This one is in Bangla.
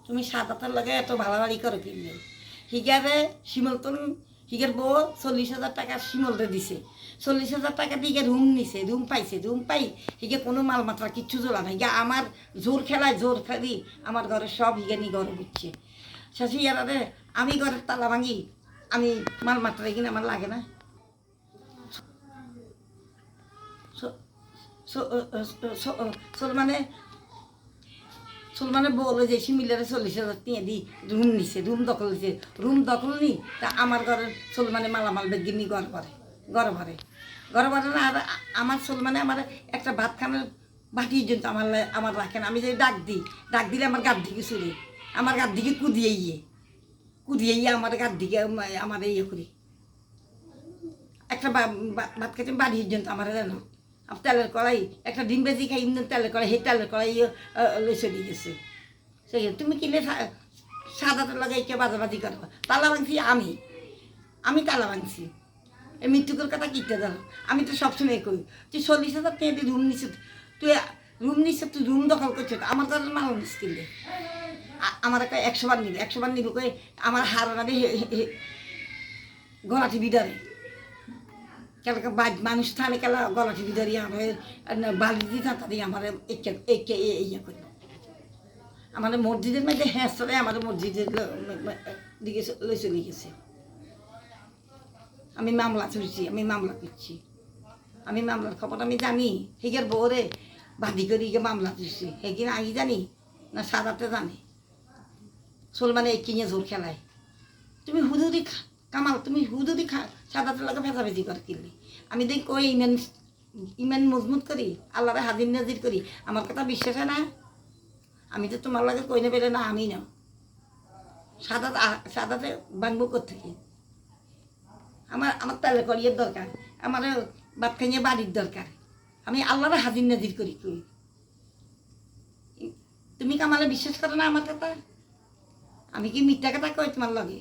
তুমি সাদাতের লাগে এত ভাড়াবাড়ি করে কিনলে হিগারে শিমল তো হিগের বউ 40,000 টাকা শিমলরে দিছে 40,000 টাকা দিয়ে রুম নিছে রুম পাইছে রুম পাই হিগে কোনো মালমাত্রা কিচ্ছু জোলা না হিগা আমার জোর খেলায় জোর খেলি আমার ঘরের সব হিগে নি ঘরে বুঝছে শাশি ইয়ারে আমি ঘরের তালা ভাঙি আমি মালমাত্রা কিনে আমার লাগে না মানে বলে যে সিমিলারে 40,000 দিয়ে দিই রুম নিছে রুম দখল নিছে রুম দখল নি তা আমার ঘরের মানে মালামাল বেগিনি ঘর ভরে না আর আমার মানে আমার একটা ভাত খানার বাটি জন্য আমার রাখেন আমি যদি ডাক দিলে আমার গার দিকে চুরি আমার গার দিকে কুদিয়ে আমার গার দিকে আমার ইয়ে করি একটা ভাত খেতে বাড়ির জন্য আমার জানো তেলের কড়াই একটা ডিম বেজি খাই তেলের কড়াই সেই তেলের কড়াই চলে গেছে সেই তুমি কিনে সাদাতে লাগাই কে বাজাবাজি করবো তালা ভাঙছি আমি তালা ভাঙছি এই মৃত্যুকের কথা কিনতে জানো আমি তো সবসময় করি তুই 40,000 টাকা দিয়ে রুম নিচ্ছ তুই রুম দখল করছো আমার কাছে মাল নিস কিনলে আমার একটা 100 বার নিবে 100 বার নিবে কই আমার হার না গলাটি বিদারে কেলকে মানুষ থানে কেলা গলাটি বিদারি আমার বালি দিয়ে থাকা দিয়ে আমার ইয়ে করি আমাদের মসজিদের মধ্যে হ্যাঁসলে আমাদের মসজিদের দিকে চলে গেছে আমি মামলা চলছি আমি মামলা করছি আমি মামলার খবর আমি জানি হিগের বউরে বাদি করে মামলা চলছি হেকিন আগে জানি না সাদাতে জানি মানে কিনে জোর খেলায় তুমি হুদুদি কামাল তুমি হুদুদি সাদাতে লাগে ভেজাভেজি করে কিনলি আমি দেখি কই ইমান মজবুত করি আল্লাহরে হাজির নাজির করি আমার কথা বিশ্বাস হয় না আমি তো তোমার লাগে কই না পেলে না আমি না সাদাতে বাঁধবো কোথেকে আমার তেলে করিয়ের দরকার আমার বাদ খাইয়ে বাড়ির দরকার আমি আল্লাহরে হাজির নাজির করি কই তুমি কামালে বিশ্বাস করো না আমার কথা আমি কি মিথ্যা কথা কই তোমার লগে